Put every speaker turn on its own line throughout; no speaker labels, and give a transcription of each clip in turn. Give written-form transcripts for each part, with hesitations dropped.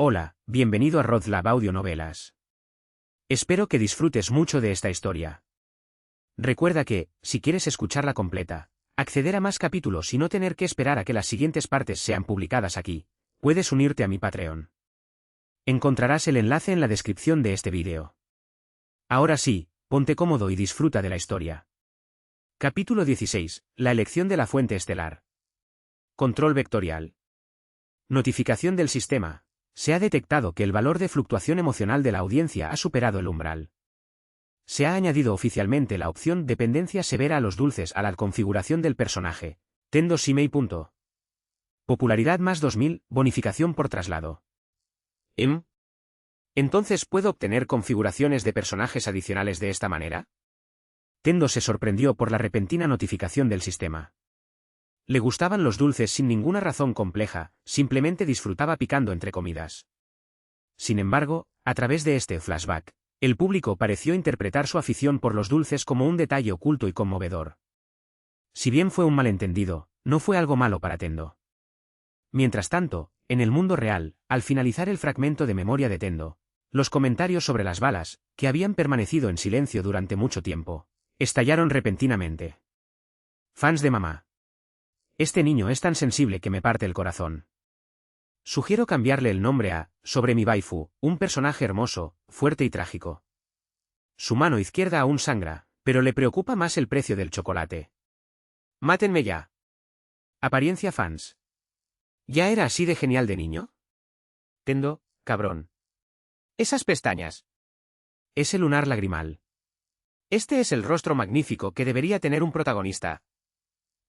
Hola, bienvenido a RodLab Audionovelas. Espero que disfrutes mucho de esta historia. Recuerda que, si quieres escucharla completa, acceder a más capítulos y no tener que esperar a que las siguientes partes sean publicadas aquí, puedes unirte a mi Patreon. Encontrarás el enlace en la descripción de este vídeo. Ahora sí, ponte cómodo y disfruta de la historia. Capítulo 16. La elección de la fuente estelar. Control vectorial. Notificación del sistema. Se ha detectado que el valor de fluctuación emocional de la audiencia ha superado el umbral. Se ha añadido oficialmente la opción dependencia severa a los dulces a la configuración del personaje. Tendo Shimei. Popularidad más 2000, bonificación por traslado. ¿Entonces puedo obtener configuraciones de personajes adicionales de esta manera? Tendo se sorprendió por la repentina notificación del sistema. Le gustaban los dulces sin ninguna razón compleja, simplemente disfrutaba picando entre comidas. Sin embargo, a través de este flashback, el público pareció interpretar su afición por los dulces como un detalle oculto y conmovedor. Si bien fue un malentendido, no fue algo malo para Tendo. Mientras tanto, en el mundo real, al finalizar el fragmento de memoria de Tendo, los comentarios sobre las balas, que habían permanecido en silencio durante mucho tiempo, estallaron repentinamente. Fans de mamá. Este niño es tan sensible que me parte el corazón. Sugiero cambiarle el nombre a, sobre mi waifu, un personaje hermoso, fuerte y trágico. Su mano izquierda aún sangra, pero le preocupa más el precio del chocolate. ¡Mátenme ya! Apariencia fans. ¿Ya era así de genial de niño? Tendo, cabrón. Esas pestañas. Ese lunar lagrimal. Este es el rostro magnífico que debería tener un protagonista.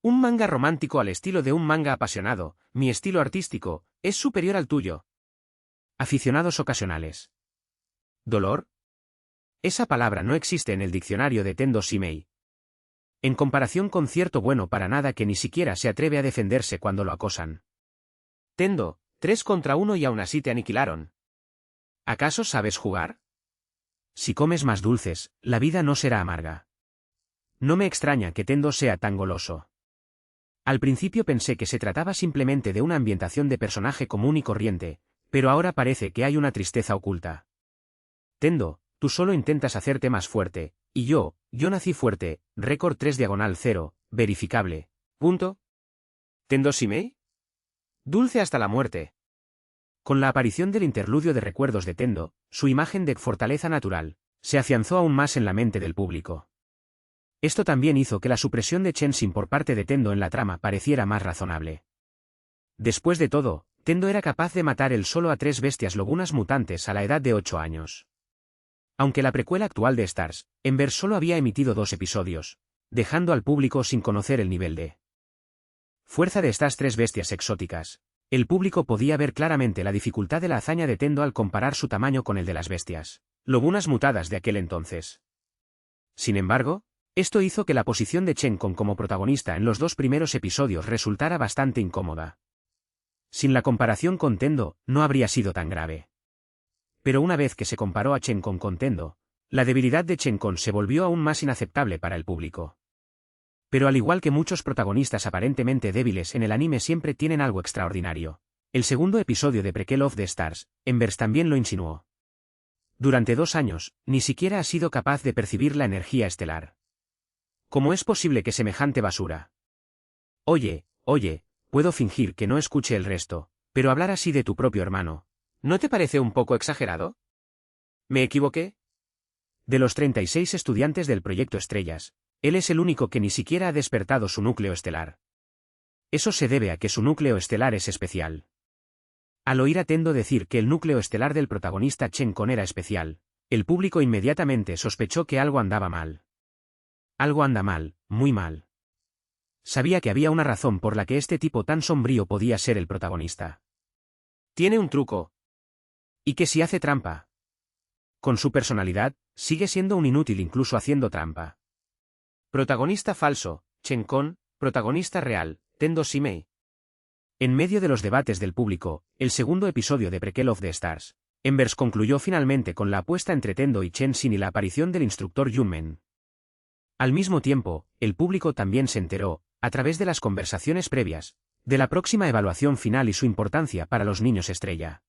Un manga romántico al estilo de un manga apasionado, mi estilo artístico, es superior al tuyo. Aficionados ocasionales. ¿Dolor? Esa palabra no existe en el diccionario de Tendo Shimei. En comparación con cierto bueno para nada que ni siquiera se atreve a defenderse cuando lo acosan. Tendo, 3 contra 1 y aún así te aniquilaron. ¿Acaso sabes jugar? Si comes más dulces, la vida no será amarga. No me extraña que Tendo sea tan goloso. Al principio pensé que se trataba simplemente de una ambientación de personaje común y corriente, pero ahora parece que hay una tristeza oculta. Tendo, tú solo intentas hacerte más fuerte, y yo nací fuerte, récord 3/0, verificable. Punto. ¿Tendo Shimei? Dulce hasta la muerte. Con la aparición del interludio de recuerdos de Tendo, su imagen de fortaleza natural se afianzó aún más en la mente del público. Esto también hizo que la supresión de Chenshin por parte de Tendo en la trama pareciera más razonable. Después de todo, Tendo era capaz de matar él solo a 3 bestias lobunas mutantes a la edad de 8 años. Aunque la precuela actual de Stars, Ember solo había emitido 2 episodios, dejando al público sin conocer el nivel de fuerza de estas 3 bestias exóticas, el público podía ver claramente la dificultad de la hazaña de Tendo al comparar su tamaño con el de las bestias lobunas mutadas de aquel entonces. Sin embargo, esto hizo que la posición de Chenkon como protagonista en los 2 primeros episodios resultara bastante incómoda. Sin la comparación con Tendo, no habría sido tan grave. Pero una vez que se comparó a Chenkon con Tendo, la debilidad de Chenkon se volvió aún más inaceptable para el público. Pero al igual que muchos protagonistas aparentemente débiles en el anime siempre tienen algo extraordinario, el segundo episodio de Prequel of the Stars, Embers también lo insinuó. Durante 2 años, ni siquiera ha sido capaz de percibir la energía estelar. ¿Cómo es posible que semejante basura? Oye, puedo fingir que no escuche el resto, pero hablar así de tu propio hermano, ¿no te parece un poco exagerado? ¿Me equivoqué? De los 36 estudiantes del proyecto Estrellas, él es el único que ni siquiera ha despertado su núcleo estelar. Eso se debe a que su núcleo estelar es especial. Al oír a Tendo decir que el núcleo estelar del protagonista Chenkon era especial, el público inmediatamente sospechó que algo andaba mal. Algo anda mal, muy mal. Sabía que había una razón por la que este tipo tan sombrío podía ser el protagonista. Tiene un truco. ¿Y que si hace trampa? Con su personalidad, sigue siendo un inútil incluso haciendo trampa. Protagonista falso, Chenkon, protagonista real, Tendo Shimei. En medio de los debates del público, el segundo episodio de Prequel of the Stars, Embers concluyó finalmente con la apuesta entre Tendo y Chenshin y la aparición del instructor Junmen. Al mismo tiempo, el público también se enteró, a través de las conversaciones previas, de la próxima evaluación final y su importancia para los niños estrella.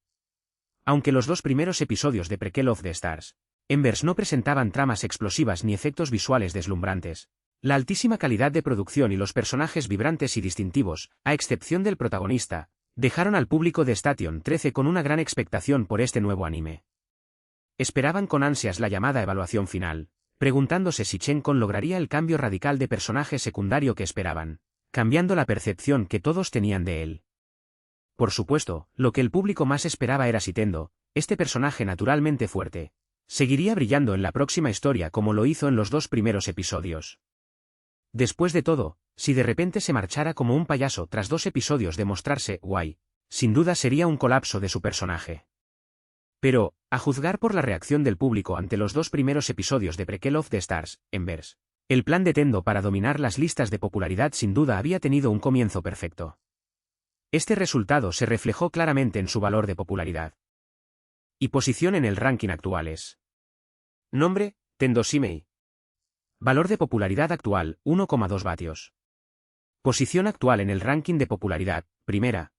Aunque los dos primeros episodios de Prequel of the Stars, Embers no presentaban tramas explosivas ni efectos visuales deslumbrantes, la altísima calidad de producción y los personajes vibrantes y distintivos, a excepción del protagonista, dejaron al público de Station 13 con una gran expectación por este nuevo anime. Esperaban con ansias la llamada evaluación final, preguntándose si Chen-kun lograría el cambio radical de personaje secundario que esperaban, cambiando la percepción que todos tenían de él. Por supuesto, lo que el público más esperaba era si Tendo, este personaje naturalmente fuerte, seguiría brillando en la próxima historia como lo hizo en los dos primeros episodios. Después de todo, si de repente se marchara como un payaso tras 2 episodios de mostrarse guay, sin duda sería un colapso de su personaje. Pero, a juzgar por la reacción del público ante los 2 primeros episodios de Prequel of the Stars, Embers, el plan de Tendo para dominar las listas de popularidad sin duda había tenido un comienzo perfecto. Este resultado se reflejó claramente en su valor de popularidad y posición en el ranking actuales. Nombre, Tendo Shimei. Valor de popularidad actual, 1,2 vatios. Posición actual en el ranking de popularidad, primera.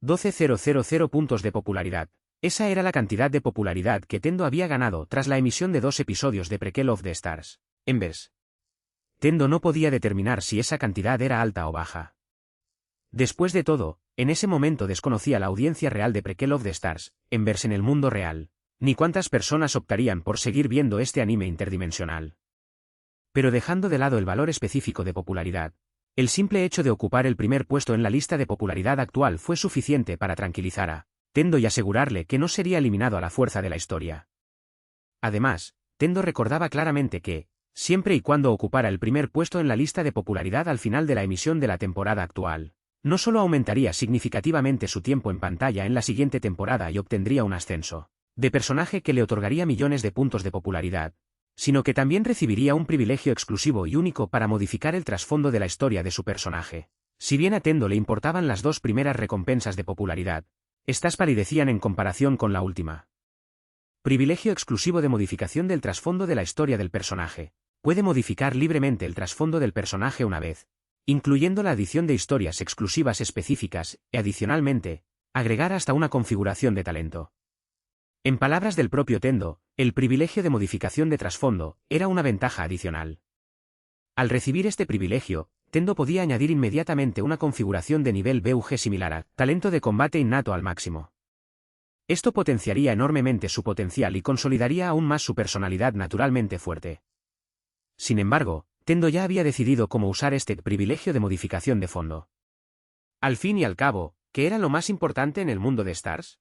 12.000 puntos de popularidad. Esa era la cantidad de popularidad que Tendo había ganado tras la emisión de 2 episodios de Prequel of the Stars, Embers. Tendo no podía determinar si esa cantidad era alta o baja. Después de todo, en ese momento desconocía la audiencia real de Prequel of the Stars, Embers en el mundo real, ni cuántas personas optarían por seguir viendo este anime interdimensional. Pero dejando de lado el valor específico de popularidad, el simple hecho de ocupar el primer puesto en la lista de popularidad actual fue suficiente para tranquilizar a Tendo y asegurarle que no sería eliminado a la fuerza de la historia. Además, Tendo recordaba claramente que, siempre y cuando ocupara el primer puesto en la lista de popularidad al final de la emisión de la temporada actual, no solo aumentaría significativamente su tiempo en pantalla en la siguiente temporada y obtendría un ascenso de personaje que le otorgaría millones de puntos de popularidad, sino que también recibiría un privilegio exclusivo y único para modificar el trasfondo de la historia de su personaje. Si bien a Tendo le importaban las 2 primeras recompensas de popularidad, estas palidecían en comparación con la última. Privilegio exclusivo de modificación del trasfondo de la historia del personaje. Puede modificar libremente el trasfondo del personaje una vez, incluyendo la adición de historias exclusivas específicas, y adicionalmente, agregar hasta una configuración de talento. En palabras del propio Tendo, el privilegio de modificación de trasfondo era una ventaja adicional. Al recibir este privilegio, Tendo podía añadir inmediatamente una configuración de nivel BUG similar a talento de combate innato al máximo. Esto potenciaría enormemente su potencial y consolidaría aún más su personalidad naturalmente fuerte. Sin embargo, Tendo ya había decidido cómo usar este privilegio de modificación de fondo. Al fin y al cabo, ¿qué era lo más importante en el mundo de Stars?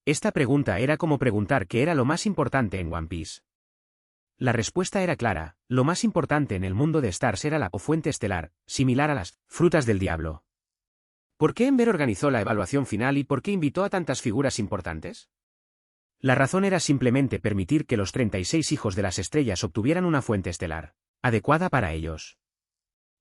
Esta pregunta era como preguntar qué era lo más importante en One Piece. La respuesta era clara: lo más importante en el mundo de Stars era la fuente estelar, similar a las frutas del diablo. ¿Por qué Ember organizó la evaluación final y por qué invitó a tantas figuras importantes? La razón era simplemente permitir que los 36 hijos de las estrellas obtuvieran una fuente estelar adecuada para ellos.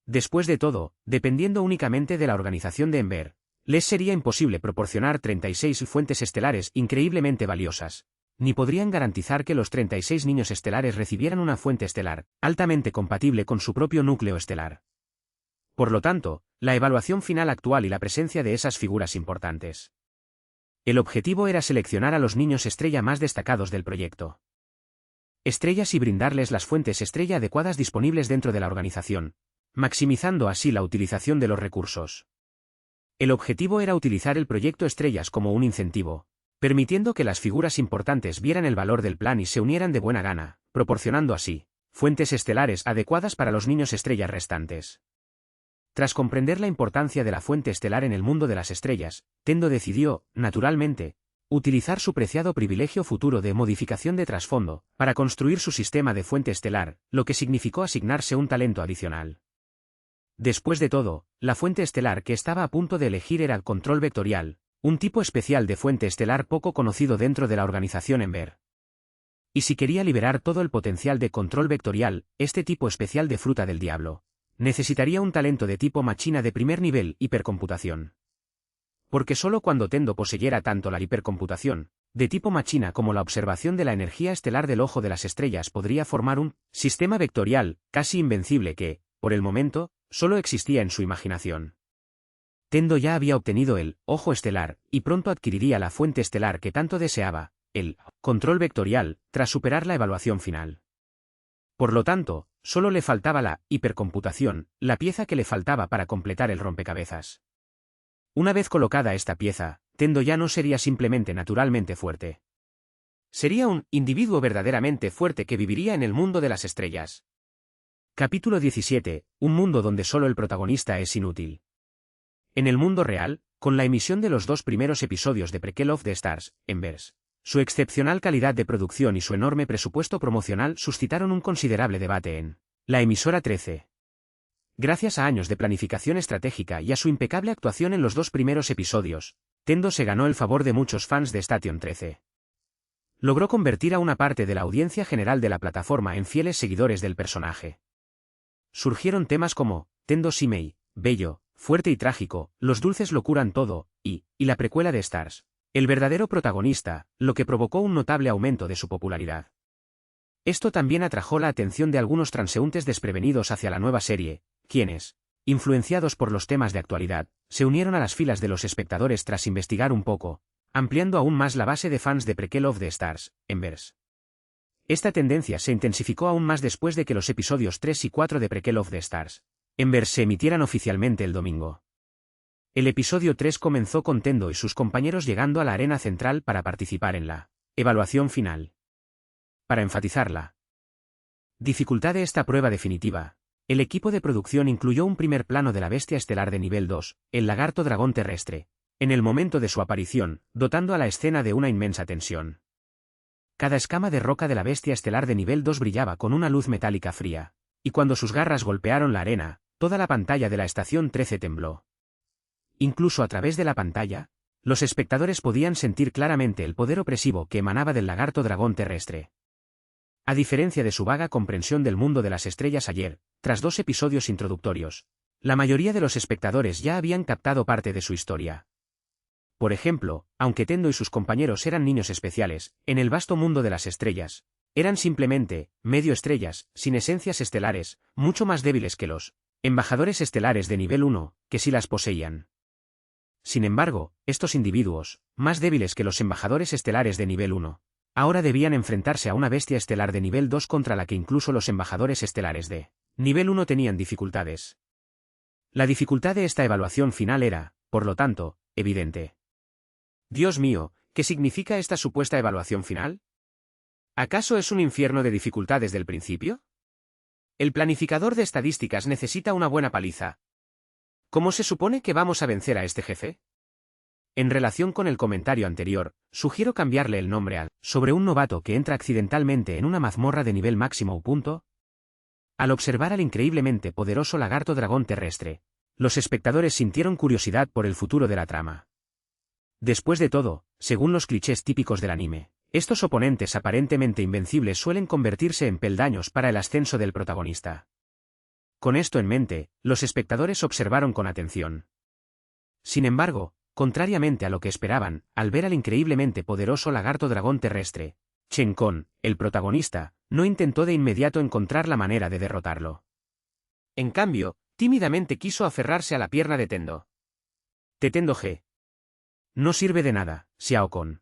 Después de todo, dependiendo únicamente de la organización de Ember, les sería imposible proporcionar 36 fuentes estelares increíblemente valiosas, ni podrían garantizar que los 36 niños estelares recibieran una fuente estelar altamente compatible con su propio núcleo estelar. Por lo tanto, la evaluación final actual y la presencia de esas figuras importantes. El objetivo era seleccionar a los niños estrella más destacados del proyecto. Estrellas y brindarles las fuentes estrella adecuadas disponibles dentro de la organización, maximizando así la utilización de los recursos. El objetivo era utilizar el proyecto Estrellas como un incentivo, permitiendo que las figuras importantes vieran el valor del plan y se unieran de buena gana, proporcionando así fuentes estelares adecuadas para los niños estrellas restantes. Tras comprender la importancia de la fuente estelar en el mundo de las estrellas, Tendo decidió, naturalmente, utilizar su preciado privilegio futuro de modificación de trasfondo para construir su sistema de fuente estelar, lo que significó asignarse un talento adicional. Después de todo, la fuente estelar que estaba a punto de elegir era el control vectorial, un tipo especial de fuente estelar poco conocido dentro de la organización Ember. Y si quería liberar todo el potencial de control vectorial, este tipo especial de fruta del diablo, necesitaría un talento de tipo machina de primer nivel, hipercomputación. Porque solo cuando Tendo poseyera tanto la hipercomputación de tipo machina como la observación de la energía estelar del ojo de las estrellas podría formar un sistema vectorial casi invencible que, por el momento, solo existía en su imaginación. Tendo ya había obtenido el ojo estelar, y pronto adquiriría la fuente estelar que tanto deseaba, el control vectorial, tras superar la evaluación final. Por lo tanto, solo le faltaba la hipercomputación, la pieza que le faltaba para completar el rompecabezas. Una vez colocada esta pieza, Tendo ya no sería simplemente naturalmente fuerte. Sería un individuo verdaderamente fuerte que viviría en el mundo de las estrellas. Capítulo 17. Un mundo donde solo el protagonista es inútil. En el mundo real, con la emisión de los 2 primeros episodios de Prequel of the Stars, Embers, su excepcional calidad de producción y su enorme presupuesto promocional suscitaron un considerable debate en la emisora 13. Gracias a años de planificación estratégica y a su impecable actuación en los 2 primeros episodios, Tendo se ganó el favor de muchos fans de Station 13. Logró convertir a una parte de la audiencia general de la plataforma en fieles seguidores del personaje. Surgieron temas como Tendo Shimei, bello, fuerte y trágico, los dulces lo curan todo, y la precuela de Stars, el verdadero protagonista, lo que provocó un notable aumento de su popularidad. Esto también atrajo la atención de algunos transeúntes desprevenidos hacia la nueva serie, quienes, influenciados por los temas de actualidad, se unieron a las filas de los espectadores tras investigar un poco, ampliando aún más la base de fans de Prequel of the Stars, Embers. Esta tendencia se intensificó aún más después de que los episodios 3 y 4 de Prequel of the Stars, Embers se emitieran oficialmente el domingo. El episodio 3 comenzó con Tendo y sus compañeros llegando a la arena central para participar en la evaluación final. Para enfatizar la dificultad de esta prueba definitiva, el equipo de producción incluyó un primer plano de la bestia estelar de nivel 2, el lagarto dragón terrestre, en el momento de su aparición, dotando a la escena de una inmensa tensión. Cada escama de roca de la bestia estelar de nivel 2 brillaba con una luz metálica fría, y cuando sus garras golpearon la arena, toda la pantalla de la estación 13 tembló. Incluso a través de la pantalla, los espectadores podían sentir claramente el poder opresivo que emanaba del lagarto dragón terrestre. A diferencia de su vaga comprensión del mundo de las estrellas ayer, tras 2 episodios introductorios, la mayoría de los espectadores ya habían captado parte de su historia. Por ejemplo, aunque Tendo y sus compañeros eran niños especiales, en el vasto mundo de las estrellas, eran simplemente medio estrellas, sin esencias estelares, mucho más débiles que los embajadores estelares de nivel 1, que sí las poseían. Sin embargo, estos individuos, más débiles que los embajadores estelares de nivel 1, ahora debían enfrentarse a una bestia estelar de nivel 2 contra la que incluso los embajadores estelares de nivel 1 tenían dificultades. La dificultad de esta evaluación final era, por lo tanto, evidente. Dios mío, ¿qué significa esta supuesta evaluación final? ¿Acaso es un infierno de dificultad desde el principio? El planificador de estadísticas necesita una buena paliza. ¿Cómo se supone que vamos a vencer a este jefe? En relación con el comentario anterior, sugiero cambiarle el nombre al sobre un novato que entra accidentalmente en una mazmorra de nivel máximo. Al observar al increíblemente poderoso lagarto dragón terrestre, los espectadores sintieron curiosidad por el futuro de la trama. Después de todo, según los clichés típicos del anime, estos oponentes aparentemente invencibles suelen convertirse en peldaños para el ascenso del protagonista. Con esto en mente, los espectadores observaron con atención. Sin embargo, contrariamente a lo que esperaban, al ver al increíblemente poderoso lagarto dragón terrestre, Shen Kon, el protagonista, no intentó de inmediato encontrar la manera de derrotarlo. En cambio, tímidamente quiso aferrarse a la pierna de Tendo. Tendo G. No sirve de nada, Xiao Kon.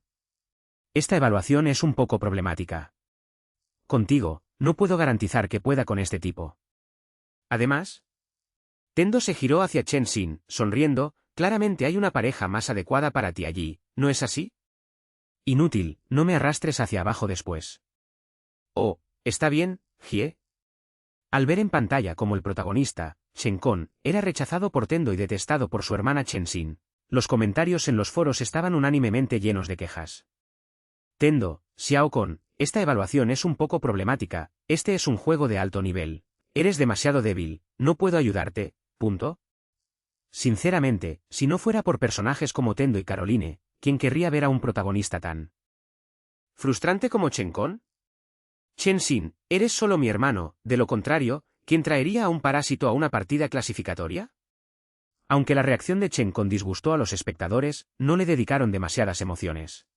Esta evaluación es un poco problemática. Contigo, no puedo garantizar que pueda con este tipo. Además, Tendo se giró hacia Chen Xin, sonriendo, claramente hay una pareja más adecuada para ti allí, ¿no es así? Inútil, no me arrastres hacia abajo después. Oh, está bien, Jie. Al ver en pantalla como el protagonista, Shen Kon, era rechazado por Tendo y detestado por su hermana Chen Xin, los comentarios en los foros estaban unánimemente llenos de quejas. Tendo, Xiao Kon, esta evaluación es un poco problemática, este es un juego de alto nivel. Eres demasiado débil, no puedo ayudarte, punto. Sinceramente, si no fuera por personajes como Tendo y Caroline, ¿quién querría ver a un protagonista tan frustrante como Shen Kon? Chen Xin, eres solo mi hermano, de lo contrario, ¿quién traería a un parásito a una partida clasificatoria? Aunque la reacción de Shen Kon disgustó a los espectadores, no le dedicaron demasiadas emociones.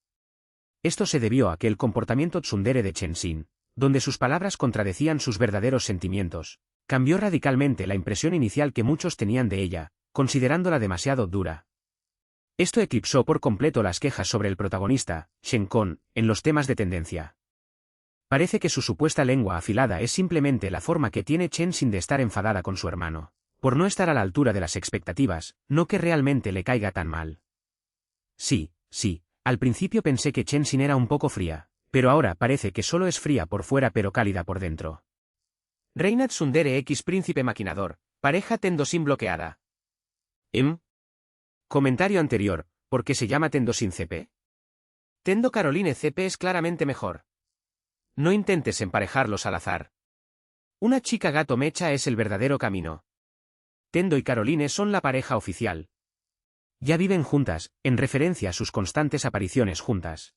Esto se debió a que el comportamiento tsundere de Chen Xin, donde sus palabras contradecían sus verdaderos sentimientos, cambió radicalmente la impresión inicial que muchos tenían de ella, considerándola demasiado dura. Esto eclipsó por completo las quejas sobre el protagonista, Shen Con, en los temas de tendencia. Parece que su supuesta lengua afilada es simplemente la forma que tiene Chen Xin de estar enfadada con su hermano, por no estar a la altura de las expectativas, no que realmente le caiga tan mal. Sí, al principio pensé que Chen Xin era un poco fría, pero ahora parece que solo es fría por fuera pero cálida por dentro. Reina Tsundere X Príncipe Maquinador, pareja Tendosin bloqueada. Comentario anterior, ¿por qué se llama Tendosin CP? Tendo Caroline CP es claramente mejor. No intentes emparejarlos al azar. Una chica gato mecha es el verdadero camino. Tendo y Caroline son la pareja oficial. Ya viven juntas, en referencia a sus constantes apariciones juntas.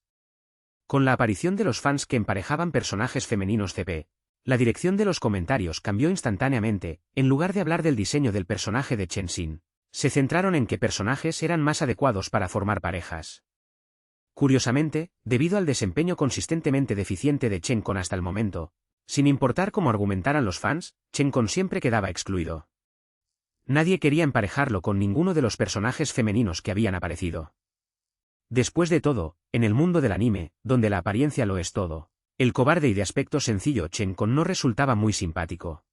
Con la aparición de los fans que emparejaban personajes femeninos CP, la dirección de los comentarios cambió instantáneamente. En lugar de hablar del diseño del personaje de Chen Xin, se centraron en qué personajes eran más adecuados para formar parejas. Curiosamente, debido al desempeño consistentemente deficiente de Chen Con hasta el momento, sin importar cómo argumentaran los fans, Chen Con siempre quedaba excluido. Nadie quería emparejarlo con ninguno de los personajes femeninos que habían aparecido. Después de todo, en el mundo del anime, donde la apariencia lo es todo, el cobarde y de aspecto sencillo Chen Con no resultaba muy simpático.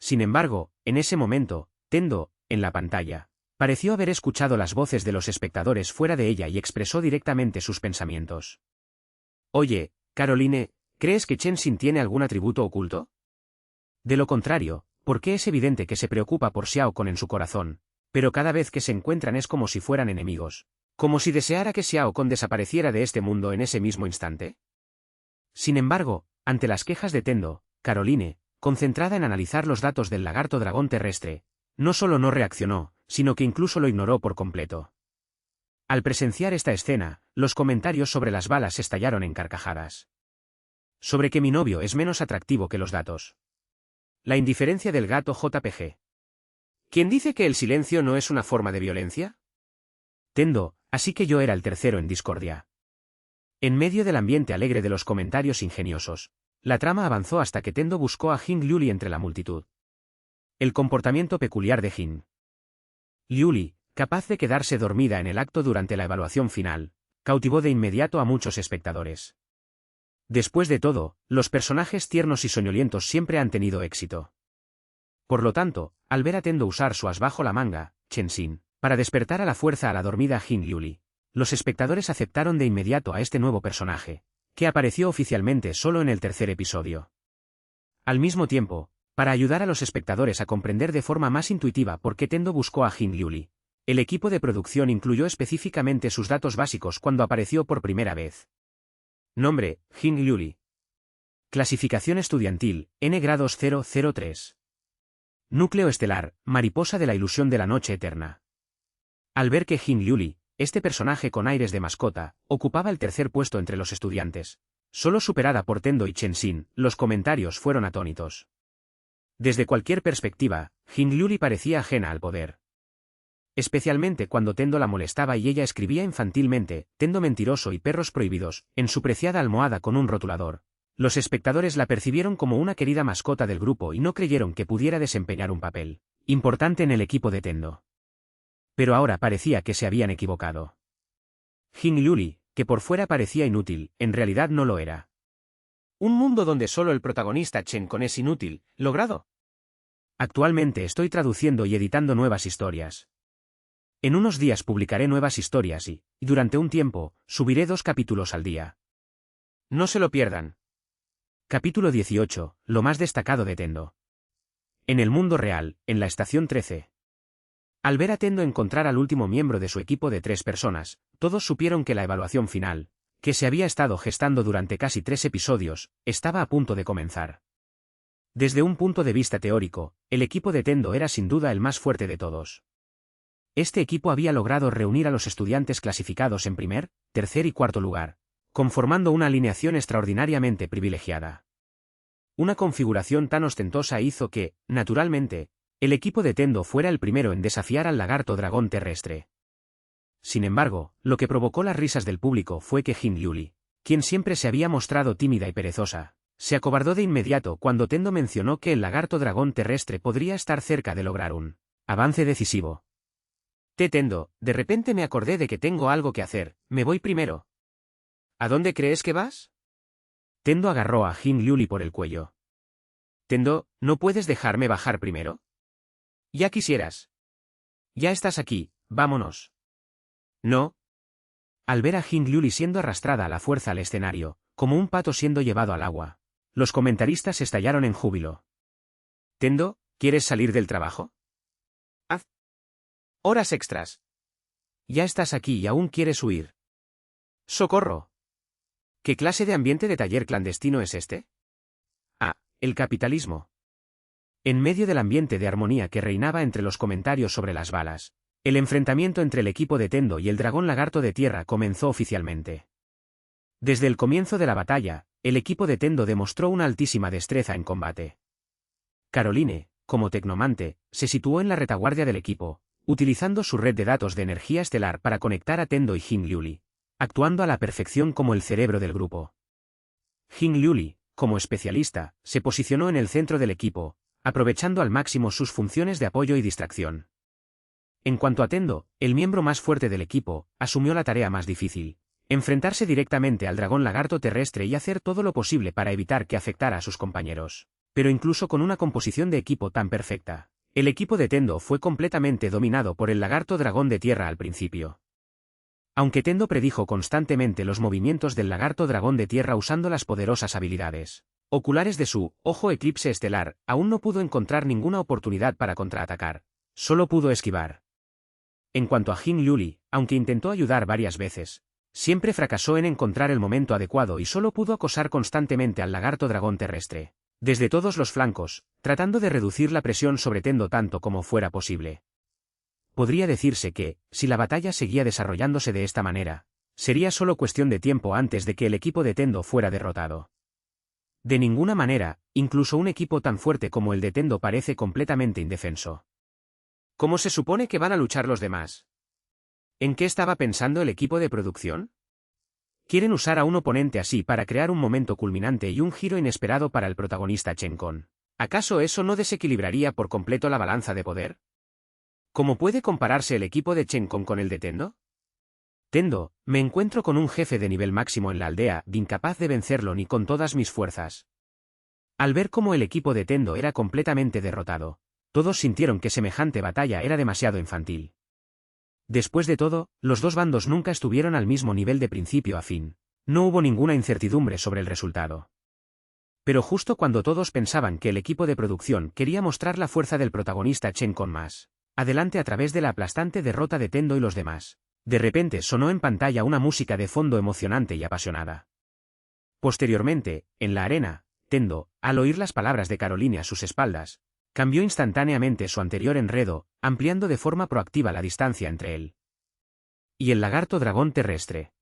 Sin embargo, en ese momento, Tendo, en la pantalla, pareció haber escuchado las voces de los espectadores fuera de ella y expresó directamente sus pensamientos. Oye, Caroline, ¿crees que Chen Xin tiene algún atributo oculto? De lo contrario, porque es evidente que se preocupa por Xiao Con en su corazón, pero cada vez que se encuentran es como si fueran enemigos, como si deseara que Xiao Con desapareciera de este mundo en ese mismo instante. Sin embargo, ante las quejas de Tendo, Caroline, concentrada en analizar los datos del lagarto dragón terrestre, no solo no reaccionó, sino que incluso lo ignoró por completo. Al presenciar esta escena, los comentarios sobre las balas estallaron en carcajadas. Sobre que mi novio es menos atractivo que los datos. La indiferencia del gato JPG. ¿Quién dice que el silencio no es una forma de violencia? Tendo, así que yo era el tercero en discordia. En medio del ambiente alegre de los comentarios ingeniosos, la trama avanzó hasta que Tendo buscó a Jin Liuli entre la multitud. El comportamiento peculiar de Jin Liuli, capaz de quedarse dormida en el acto durante la evaluación final, cautivó de inmediato a muchos espectadores. Después de todo, los personajes tiernos y soñolientos siempre han tenido éxito. Por lo tanto, al ver a Tendo usar su as bajo la manga, Chen Xin, para despertar a la fuerza a la dormida Jin Liuli, los espectadores aceptaron de inmediato a este nuevo personaje, que apareció oficialmente solo en el tercer episodio. Al mismo tiempo, para ayudar a los espectadores a comprender de forma más intuitiva por qué Tendo buscó a Jin Liuli, el equipo de producción incluyó específicamente sus datos básicos cuando apareció por primera vez. Nombre, Jin Liuli. Clasificación estudiantil, N grados 003. Núcleo estelar, mariposa de la ilusión de la noche eterna. Al ver que Jin Liuli, este personaje con aires de mascota, ocupaba el tercer puesto entre los estudiantes, solo superada por Tendo y Chen Xin, los comentarios fueron atónitos. Desde cualquier perspectiva, Jin Liuli parecía ajena al poder. Especialmente cuando Tendo la molestaba y ella escribía infantilmente, Tendo mentiroso y perros prohibidos, en su preciada almohada con un rotulador. Los espectadores la percibieron como una querida mascota del grupo y no creyeron que pudiera desempeñar un papel importante en el equipo de Tendo. Pero ahora parecía que se habían equivocado. Jin Liuli, que por fuera parecía inútil, en realidad no lo era. Un mundo donde solo el protagonista Chen Con es inútil, logrado. Actualmente estoy traduciendo y editando nuevas historias. En unos días publicaré nuevas historias y, durante un tiempo, subiré 2 capítulos al día. No se lo pierdan. Capítulo 18, lo más destacado de Tendo. En el mundo real, en la estación 13. Al ver a Tendo encontrar al último miembro de su equipo de 3 personas, todos supieron que la evaluación final, que se había estado gestando durante casi 3 episodios, estaba a punto de comenzar. Desde un punto de vista teórico, el equipo de Tendo era sin duda el más fuerte de todos. Este equipo había logrado reunir a los estudiantes clasificados en primer, tercer y cuarto lugar, conformando una alineación extraordinariamente privilegiada. Una configuración tan ostentosa hizo que, naturalmente, el equipo de Tendo fuera el primero en desafiar al lagarto dragón terrestre. Sin embargo, lo que provocó las risas del público fue que Jin Liuli, quien siempre se había mostrado tímida y perezosa, se acobardó de inmediato cuando Tendo mencionó que el lagarto dragón terrestre podría estar cerca de lograr un avance decisivo. Tendo, de repente me acordé de que tengo algo que hacer, me voy primero. ¿A dónde crees que vas? Tendo agarró a Jin Liuli por el cuello. Tendo, ¿no puedes dejarme bajar primero? Ya quisieras. Ya estás aquí, vámonos. No. Al ver a Jin Liuli siendo arrastrada a la fuerza al escenario, como un pato siendo llevado al agua, los comentaristas estallaron en júbilo. Tendo, ¿quieres salir del trabajo? Haz horas extras. Ya estás aquí y aún quieres huir. ¡Socorro! ¿Qué clase de ambiente de taller clandestino es este? Ah, el capitalismo. En medio del ambiente de armonía que reinaba entre los comentarios sobre las balas, el enfrentamiento entre el equipo de Tendo y el dragón lagarto de tierra comenzó oficialmente. Desde el comienzo de la batalla, el equipo de Tendo demostró una altísima destreza en combate. Caroline, como tecnomante, se situó en la retaguardia del equipo, utilizando su red de datos de energía estelar para conectar a Tendo y Jin Liuli, actuando a la perfección como el cerebro del grupo. Jin Liuli, como especialista, se posicionó en el centro del equipo, aprovechando al máximo sus funciones de apoyo y distracción. En cuanto a Tendo, el miembro más fuerte del equipo, asumió la tarea más difícil: enfrentarse directamente al dragón lagarto terrestre y hacer todo lo posible para evitar que afectara a sus compañeros. Pero incluso con una composición de equipo tan perfecta, el equipo de Tendo fue completamente dominado por el lagarto dragón de tierra al principio. Aunque Tendo predijo constantemente los movimientos del lagarto dragón de tierra usando las poderosas habilidades oculares de su ojo eclipse estelar, aún no pudo encontrar ninguna oportunidad para contraatacar. Solo pudo esquivar. En cuanto a Jin Liuli, aunque intentó ayudar varias veces, siempre fracasó en encontrar el momento adecuado y solo pudo acosar constantemente al lagarto dragón terrestre, desde todos los flancos, tratando de reducir la presión sobre Tendo tanto como fuera posible. Podría decirse que, si la batalla seguía desarrollándose de esta manera, sería solo cuestión de tiempo antes de que el equipo de Tendo fuera derrotado. De ninguna manera, incluso un equipo tan fuerte como el de Tendo parece completamente indefenso. ¿Cómo se supone que van a luchar los demás? ¿En qué estaba pensando el equipo de producción? Quieren usar a un oponente así para crear un momento culminante y un giro inesperado para el protagonista Chen Con. ¿Acaso eso no desequilibraría por completo la balanza de poder? ¿Cómo puede compararse el equipo de Chen Con el de Tendo? Tendo, me encuentro con un jefe de nivel máximo en la aldea, incapaz de vencerlo ni con todas mis fuerzas. Al ver cómo el equipo de Tendo era completamente derrotado, todos sintieron que semejante batalla era demasiado infantil. Después de todo, los dos bandos nunca estuvieron al mismo nivel de principio a fin. No hubo ninguna incertidumbre sobre el resultado. Pero justo cuando todos pensaban que el equipo de producción quería mostrar la fuerza del protagonista Chen Con más adelante a través de la aplastante derrota de Tendo y los demás, de repente sonó en pantalla una música de fondo emocionante y apasionada. Posteriormente, en la arena, Tendo, al oír las palabras de Caroline a sus espaldas, cambió instantáneamente su anterior enredo, ampliando de forma proactiva la distancia entre él y el lagarto dragón terrestre.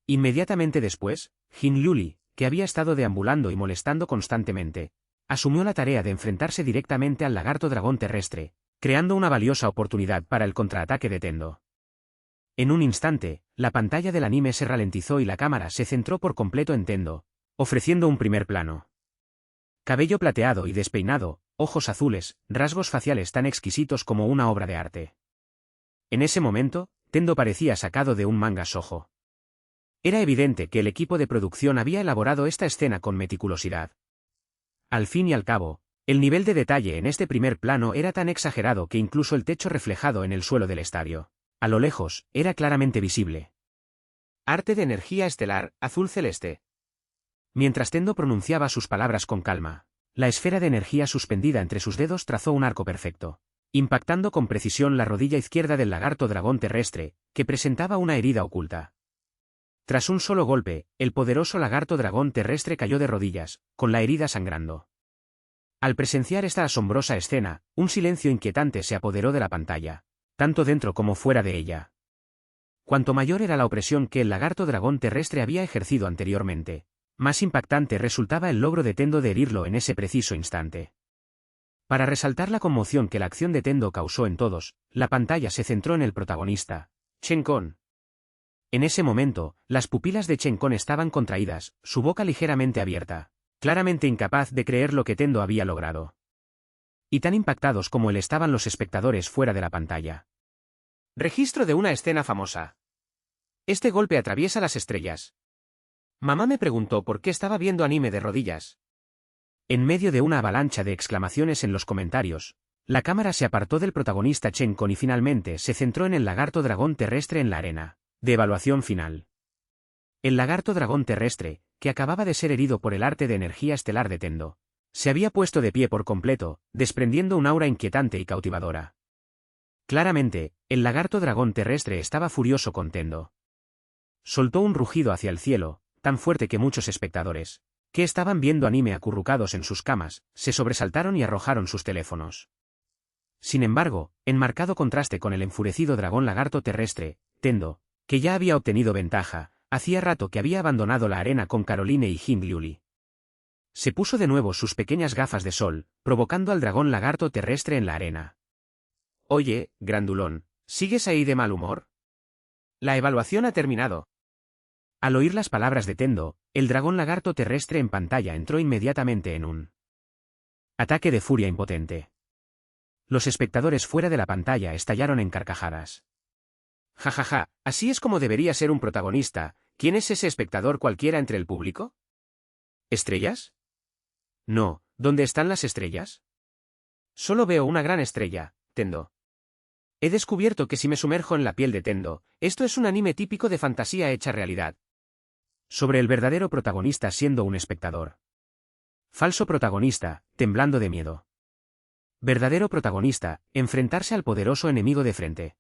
Inmediatamente después, Jin Liuli, que había estado deambulando y molestando constantemente, asumió la tarea de enfrentarse directamente al lagarto dragón terrestre, creando una valiosa oportunidad para el contraataque de Tendo. En un instante, la pantalla del anime se ralentizó y la cámara se centró por completo en Tendo, ofreciendo un primer plano. Cabello plateado y despeinado, ojos azules, rasgos faciales tan exquisitos como una obra de arte. En ese momento, Tendo parecía sacado de un manga shoujo. Era evidente que el equipo de producción había elaborado esta escena con meticulosidad. Al fin y al cabo, el nivel de detalle en este primer plano era tan exagerado que incluso el techo reflejado en el suelo del estadio, a lo lejos, era claramente visible. Arte de energía estelar, azul celeste. Mientras Tendo pronunciaba sus palabras con calma, la esfera de energía suspendida entre sus dedos trazó un arco perfecto, impactando con precisión la rodilla izquierda del lagarto dragón terrestre, que presentaba una herida oculta. Tras un solo golpe, el poderoso lagarto dragón terrestre cayó de rodillas, con la herida sangrando. Al presenciar esta asombrosa escena, un silencio inquietante se apoderó de la pantalla, tanto dentro como fuera de ella. Cuanto mayor era la opresión que el lagarto dragón terrestre había ejercido anteriormente, más impactante resultaba el logro de Tendo de herirlo en ese preciso instante. Para resaltar la conmoción que la acción de Tendo causó en todos, la pantalla se centró en el protagonista, Chen Con. En ese momento, las pupilas de Chen Con estaban contraídas, su boca ligeramente abierta, claramente incapaz de creer lo que Tendo había logrado. Y tan impactados como él estaban los espectadores fuera de la pantalla. Registro de una escena famosa. Este golpe atraviesa las estrellas. Mamá me preguntó por qué estaba viendo anime de rodillas. En medio de una avalancha de exclamaciones en los comentarios, la cámara se apartó del protagonista Chenkon y finalmente se centró en el lagarto dragón terrestre en la arena de evaluación final. El lagarto dragón terrestre, que acababa de ser herido por el arte de energía estelar de Tendo, se había puesto de pie por completo, desprendiendo un aura inquietante y cautivadora. Claramente, el lagarto dragón terrestre estaba furioso con Tendo. Soltó un rugido hacia el cielo, tan fuerte que muchos espectadores, que estaban viendo anime acurrucados en sus camas, se sobresaltaron y arrojaron sus teléfonos. Sin embargo, en marcado contraste con el enfurecido dragón lagarto terrestre, Tendo, que ya había obtenido ventaja, hacía rato que había abandonado la arena con Caroline y Jin Liuli. Se puso de nuevo sus pequeñas gafas de sol, provocando al dragón lagarto terrestre en la arena. Oye, grandulón, ¿sigues ahí de mal humor? La evaluación ha terminado. Al oír las palabras de Tendo, el dragón lagarto terrestre en pantalla entró inmediatamente en un ataque de furia impotente. Los espectadores fuera de la pantalla estallaron en carcajadas. Jajaja, ¿así es como debería ser un protagonista? ¿Quién es ese espectador cualquiera entre el público? ¿Estrellas? No, ¿dónde están las estrellas? Solo veo una gran estrella, Tendo. He descubierto que si me sumerjo en la piel de Tendo, esto es un anime típico de fantasía hecha realidad. Sobre el verdadero protagonista siendo un espectador. Falso protagonista, temblando de miedo. Verdadero protagonista, enfrentarse al poderoso enemigo de frente.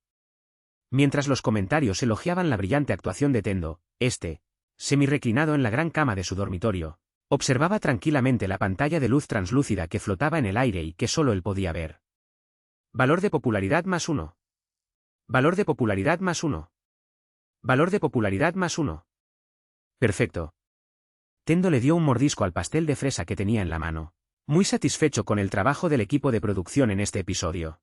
Mientras los comentarios elogiaban la brillante actuación de Tendo, semi-reclinado en la gran cama de su dormitorio, observaba tranquilamente la pantalla de luz translúcida que flotaba en el aire y que solo él podía ver. Valor de popularidad +1. Valor de popularidad +1. Valor de popularidad +1. Perfecto. Tendo le dio un mordisco al pastel de fresa que tenía en la mano, muy satisfecho con el trabajo del equipo de producción en este episodio.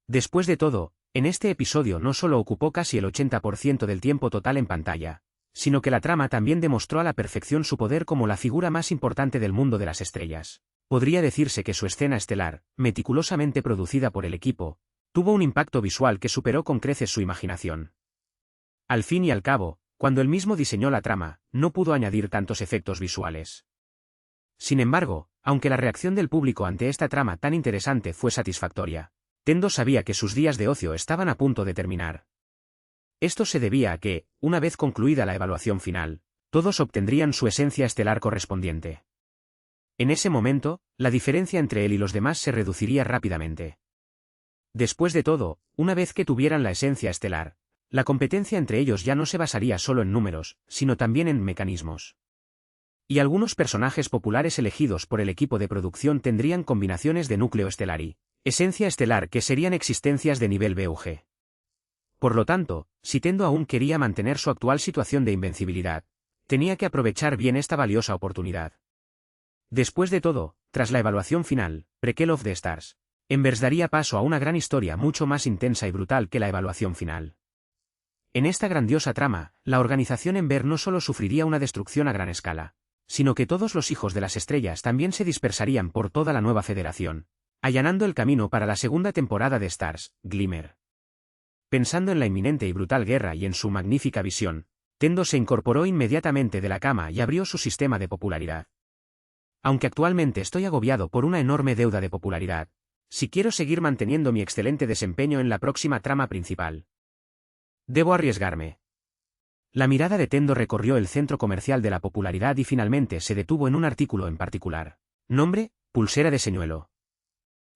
Después de todo, en este episodio no solo ocupó casi el 80% del tiempo total en pantalla, sino que la trama también demostró a la perfección su poder como la figura más importante del mundo de las estrellas. Podría decirse que su escena estelar, meticulosamente producida por el equipo, tuvo un impacto visual que superó con creces su imaginación. Al fin y al cabo, cuando él mismo diseñó la trama, no pudo añadir tantos efectos visuales. Sin embargo, aunque la reacción del público ante esta trama tan interesante fue satisfactoria, Tendo sabía que sus días de ocio estaban a punto de terminar. Esto se debía a que, una vez concluida la evaluación final, todos obtendrían su esencia estelar correspondiente. En ese momento, la diferencia entre él y los demás se reduciría rápidamente. Después de todo, una vez que tuvieran la esencia estelar, la competencia entre ellos ya no se basaría solo en números, sino también en mecanismos. Y algunos personajes populares elegidos por el equipo de producción tendrían combinaciones de núcleo estelar y esencia estelar que serían existencias de nivel BUG. Por lo tanto, si Tendo aún quería mantener su actual situación de invencibilidad, tenía que aprovechar bien esta valiosa oportunidad. Después de todo, tras la evaluación final, Prequel of the Stars, Embers daría paso a una gran historia mucho más intensa y brutal que la evaluación final. En esta grandiosa trama, la organización Ember no solo sufriría una destrucción a gran escala, sino que todos los hijos de las estrellas también se dispersarían por toda la nueva federación, allanando el camino para la segunda temporada de Stars, Glimmer. Pensando en la inminente y brutal guerra y en su magnífica visión, Tendo se incorporó inmediatamente de la cama y abrió su sistema de popularidad. Aunque actualmente estoy agobiado por una enorme deuda de popularidad, si quiero seguir manteniendo mi excelente desempeño en la próxima trama principal, debo arriesgarme. La mirada de Tendo recorrió el centro comercial de la popularidad y finalmente se detuvo en un artículo en particular. Nombre, pulsera de señuelo.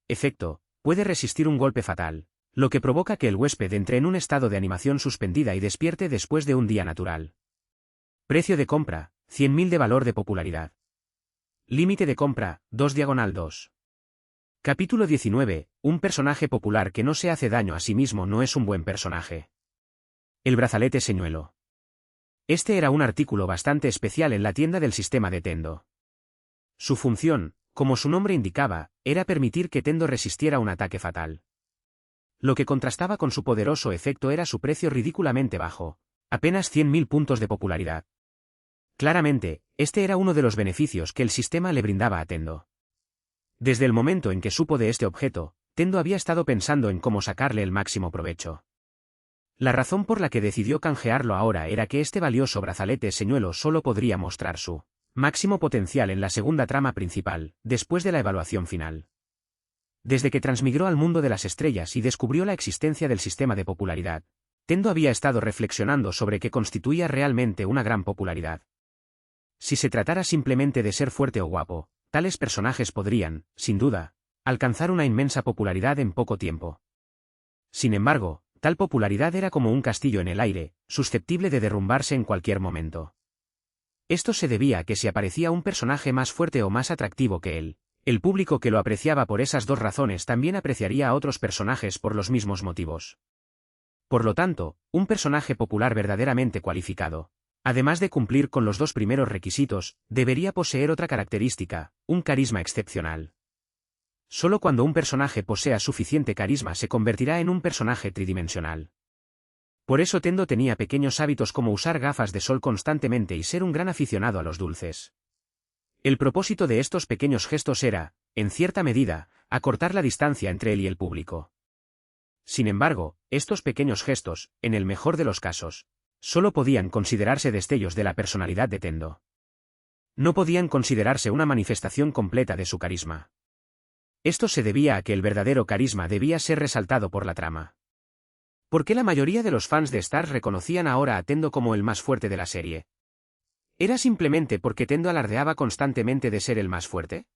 Efecto, puede resistir un golpe fatal, lo que provoca que el huésped entre en un estado de animación suspendida y despierte después de un día natural. Precio de compra, 100.000 de valor de popularidad. Límite de compra, 2/2. Capítulo 19, un personaje popular que no se hace daño a sí mismo no es un buen personaje. El brazalete señuelo. Este era un artículo bastante especial en la tienda del sistema de Tendo. Su función, como su nombre indicaba, era permitir que Tendo resistiera un ataque fatal. Lo que contrastaba con su poderoso efecto era su precio ridículamente bajo, apenas 100.000 puntos de popularidad. Claramente, este era uno de los beneficios que el sistema le brindaba a Tendo. Desde el momento en que supo de este objeto, Tendo había estado pensando en cómo sacarle el máximo provecho. La razón por la que decidió canjearlo ahora era que este valioso brazalete señuelo solo podría mostrar su máximo potencial en la segunda trama principal, después de la evaluación final. Desde que transmigró al mundo de las estrellas y descubrió la existencia del sistema de popularidad, Tendo había estado reflexionando sobre qué constituía realmente una gran popularidad. Si se tratara simplemente de ser fuerte o guapo, tales personajes podrían, sin duda, alcanzar una inmensa popularidad en poco tiempo. Sin embargo, tal popularidad era como un castillo en el aire, susceptible de derrumbarse en cualquier momento. Esto se debía a que si aparecía un personaje más fuerte o más atractivo que él, el público que lo apreciaba por esas dos razones también apreciaría a otros personajes por los mismos motivos. Por lo tanto, un personaje popular verdaderamente cualificado, además de cumplir con los dos primeros requisitos, debería poseer otra característica, un carisma excepcional. Solo cuando un personaje posea suficiente carisma se convertirá en un personaje tridimensional. Por eso Tendo tenía pequeños hábitos como usar gafas de sol constantemente y ser un gran aficionado a los dulces. El propósito de estos pequeños gestos era, en cierta medida, acortar la distancia entre él y el público. Sin embargo, estos pequeños gestos, en el mejor de los casos, solo podían considerarse destellos de la personalidad de Tendo. No podían considerarse una manifestación completa de su carisma. Esto se debía a que el verdadero carisma debía ser resaltado por la trama. ¿Por qué la mayoría de los fans de Starz reconocían ahora a Tendo como el más fuerte de la serie? ¿Era simplemente porque Tendo alardeaba constantemente de ser el más fuerte?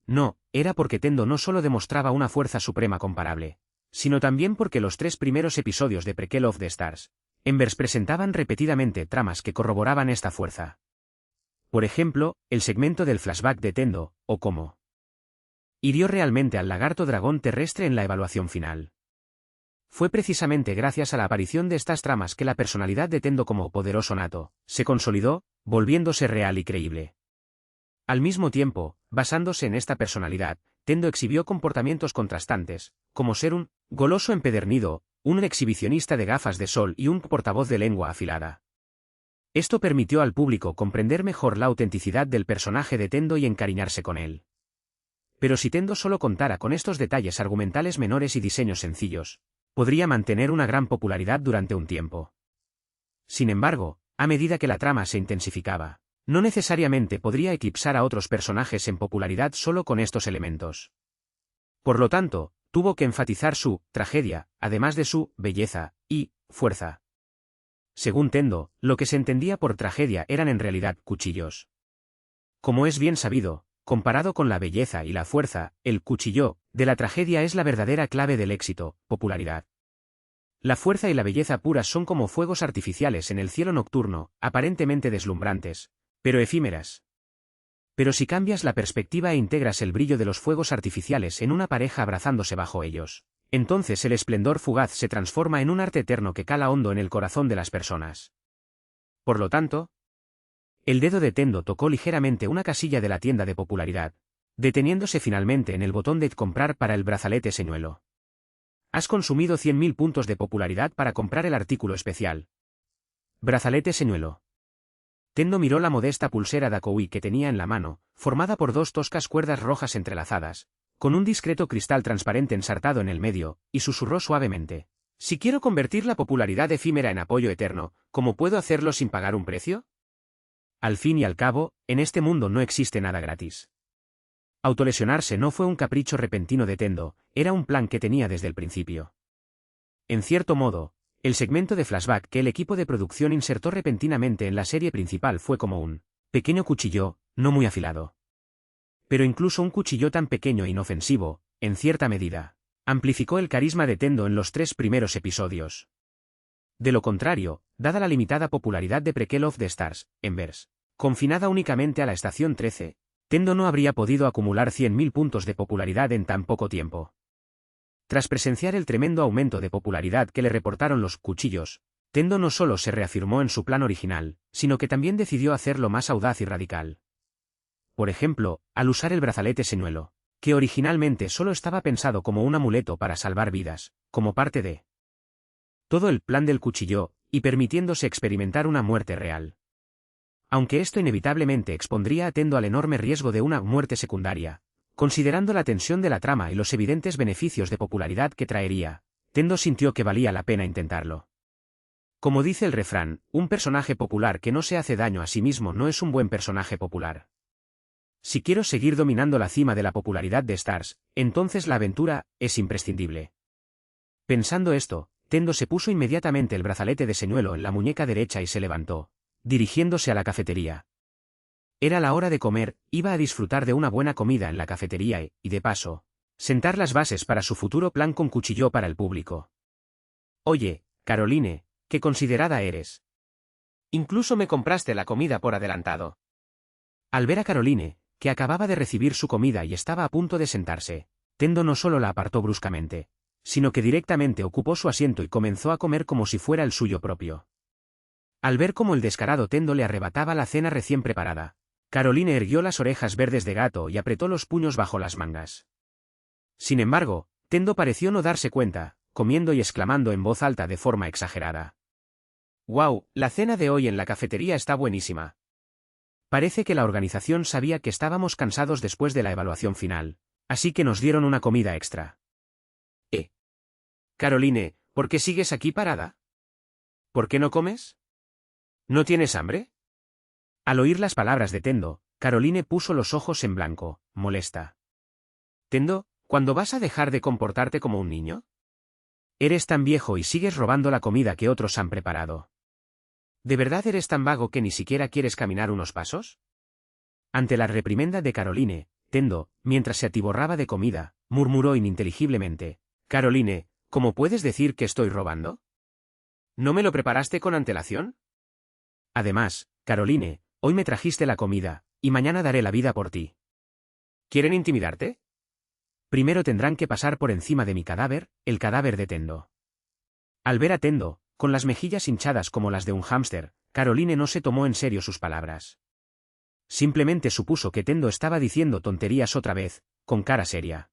No, era porque Tendo no solo demostraba una fuerza suprema comparable, sino también porque los 3 primeros episodios de Prequel of the Stars Embers presentaban repetidamente tramas que corroboraban esta fuerza. Por ejemplo, el segmento del flashback de Tendo, o cómo hirió realmente al lagarto dragón terrestre en la evaluación final. Fue precisamente gracias a la aparición de estas tramas que la personalidad de Tendo como poderoso nato se consolidó, volviéndose real y creíble. Al mismo tiempo, basándose en esta personalidad, Tendo exhibió comportamientos contrastantes, como ser un goloso empedernido, un exhibicionista de gafas de sol y un portavoz de lengua afilada. Esto permitió al público comprender mejor la autenticidad del personaje de Tendo y encariñarse con él. Pero si Tendo solo contara con estos detalles argumentales menores y diseños sencillos, podría mantener una gran popularidad durante un tiempo. Sin embargo, a medida que la trama se intensificaba, no necesariamente podría eclipsar a otros personajes en popularidad solo con estos elementos. Por lo tanto, tuvo que enfatizar su tragedia, además de su belleza y fuerza. Según Tendo, lo que se entendía por tragedia eran en realidad cuchillos. Como es bien sabido, comparado con la belleza y la fuerza, el cuchillo de la tragedia es la verdadera clave del éxito, popularidad. La fuerza y la belleza puras son como fuegos artificiales en el cielo nocturno, aparentemente deslumbrantes, pero efímeras. Pero si cambias la perspectiva e integras el brillo de los fuegos artificiales en una pareja abrazándose bajo ellos, entonces el esplendor fugaz se transforma en un arte eterno que cala hondo en el corazón de las personas. Por lo tanto, el dedo de Tendo tocó ligeramente una casilla de la tienda de popularidad, deteniéndose finalmente en el botón de comprar para el brazalete señuelo. Has consumido 100.000 puntos de popularidad para comprar el artículo especial. Brazalete señuelo. Tendo miró la modesta pulsera Dakoi que tenía en la mano, formada por 2 toscas cuerdas rojas entrelazadas, con un discreto cristal transparente ensartado en el medio, y susurró suavemente: «Si quiero convertir la popularidad efímera en apoyo eterno, ¿cómo puedo hacerlo sin pagar un precio?» Al fin y al cabo, en este mundo no existe nada gratis. Autolesionarse no fue un capricho repentino de Tendo, era un plan que tenía desde el principio. En cierto modo, el segmento de flashback que el equipo de producción insertó repentinamente en la serie principal fue como un pequeño cuchillo, no muy afilado. Pero incluso un cuchillo tan pequeño e inofensivo, en cierta medida, amplificó el carisma de Tendo en los 3 primeros episodios. De lo contrario, dada la limitada popularidad de Prequel of the Stars Embers, confinada únicamente a la estación 13, Tendo no habría podido acumular 100.000 puntos de popularidad en tan poco tiempo. Tras presenciar el tremendo aumento de popularidad que le reportaron los cuchillos, Tendo no solo se reafirmó en su plan original, sino que también decidió hacerlo más audaz y radical. Por ejemplo, al usar el brazalete señuelo, que originalmente solo estaba pensado como un amuleto para salvar vidas, como parte de todo el plan del cuchillo, y permitiéndose experimentar una muerte real. Aunque esto inevitablemente expondría a Tendo al enorme riesgo de una muerte secundaria, considerando la tensión de la trama y los evidentes beneficios de popularidad que traería, Tendo sintió que valía la pena intentarlo. Como dice el refrán, un personaje popular que no se hace daño a sí mismo no es un buen personaje popular. Si quiero seguir dominando la cima de la popularidad de Stars, entonces la aventura es imprescindible. Pensando esto, Tendo se puso inmediatamente el brazalete de señuelo en la muñeca derecha y se levantó, dirigiéndose a la cafetería. Era la hora de comer, iba a disfrutar de una buena comida en la cafetería y, de paso, sentar las bases para su futuro plan con cuchillo para el público. Oye, Caroline, qué considerada eres. Incluso me compraste la comida por adelantado. Al ver a Caroline, que acababa de recibir su comida y estaba a punto de sentarse, Tendo no solo la apartó bruscamente, sino que directamente ocupó su asiento y comenzó a comer como si fuera el suyo propio. Al ver cómo el descarado Tendo le arrebataba la cena recién preparada, Caroline erguió las orejas verdes de gato y apretó los puños bajo las mangas. Sin embargo, Tendo pareció no darse cuenta, comiendo y exclamando en voz alta de forma exagerada. «¡Guau! La cena de hoy en la cafetería está buenísima». Parece que la organización sabía que estábamos cansados después de la evaluación final, así que nos dieron una comida extra. Caroline, ¿por qué sigues aquí parada? ¿Por qué no comes? ¿No tienes hambre? Al oír las palabras de Tendo, Caroline puso los ojos en blanco, molesta. Tendo, ¿cuándo vas a dejar de comportarte como un niño? Eres tan viejo y sigues robando la comida que otros han preparado. ¿De verdad eres tan vago que ni siquiera quieres caminar unos pasos? Ante la reprimenda de Caroline, Tendo, mientras se atiborraba de comida, murmuró ininteligiblemente, Caroline, ¿cómo puedes decir que estoy robando? ¿No me lo preparaste con antelación? Además, Caroline, hoy me trajiste la comida, y mañana daré la vida por ti. ¿Quieren intimidarte? Primero tendrán que pasar por encima de mi cadáver, el cadáver de Tendo. Al ver a Tendo, con las mejillas hinchadas como las de un hámster, Caroline no se tomó en serio sus palabras. Simplemente supuso que Tendo estaba diciendo tonterías otra vez, con cara seria.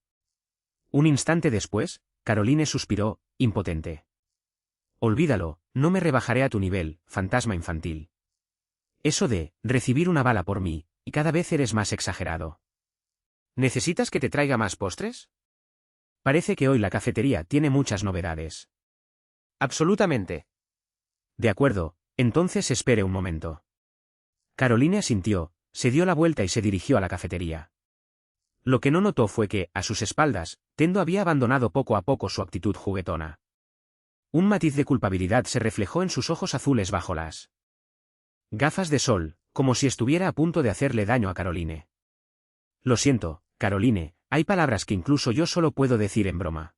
Un instante después, Caroline suspiró, impotente. Olvídalo, no me rebajaré a tu nivel, fantasma infantil. Eso de recibir una bala por mí, y cada vez eres más exagerado. ¿Necesitas que te traiga más postres? Parece que hoy la cafetería tiene muchas novedades. Absolutamente. De acuerdo, entonces espere un momento. Caroline asintió, se dio la vuelta y se dirigió a la cafetería. Lo que no notó fue que, a sus espaldas, Tendo había abandonado poco a poco su actitud juguetona. Un matiz de culpabilidad se reflejó en sus ojos azules bajo las gafas de sol, como si estuviera a punto de hacerle daño a Caroline. Lo siento, Caroline, hay palabras que incluso yo solo puedo decir en broma.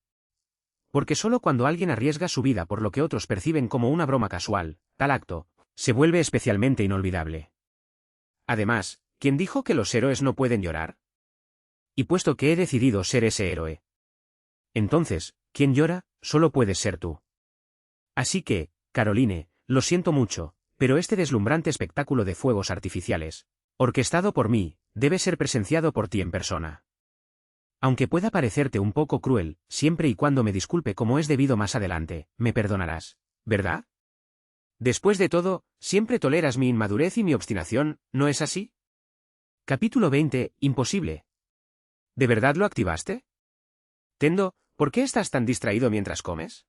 Porque solo cuando alguien arriesga su vida por lo que otros perciben como una broma casual, tal acto, se vuelve especialmente inolvidable. Además, ¿quién dijo que los héroes no pueden llorar? Y puesto que he decidido ser ese héroe. Entonces, quien llora, solo puedes ser tú. Así que, Caroline, lo siento mucho, pero este deslumbrante espectáculo de fuegos artificiales, orquestado por mí, debe ser presenciado por ti en persona. Aunque pueda parecerte un poco cruel, siempre y cuando me disculpe como es debido más adelante, me perdonarás, ¿verdad? Después de todo, siempre toleras mi inmadurez y mi obstinación, ¿no es así? Capítulo 20, imposible. ¿De verdad lo activaste? Tendo, ¿por qué estás tan distraído mientras comes?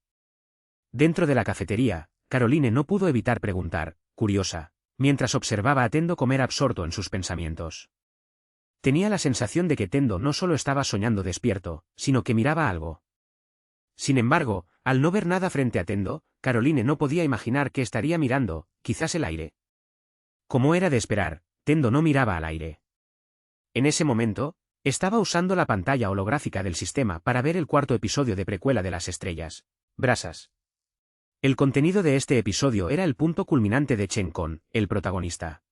Dentro de la cafetería, Caroline no pudo evitar preguntar, curiosa, mientras observaba a Tendo comer absorto en sus pensamientos. Tenía la sensación de que Tendo no solo estaba soñando despierto, sino que miraba algo. Sin embargo, al no ver nada frente a Tendo, Caroline no podía imaginar que estaría mirando, quizás el aire. Como era de esperar, Tendo no miraba al aire. En ese momento, estaba usando la pantalla holográfica del sistema para ver el cuarto episodio de Precuela de las Estrellas, Brasas. El contenido de este episodio era el punto culminante de Chen Con, el protagonista.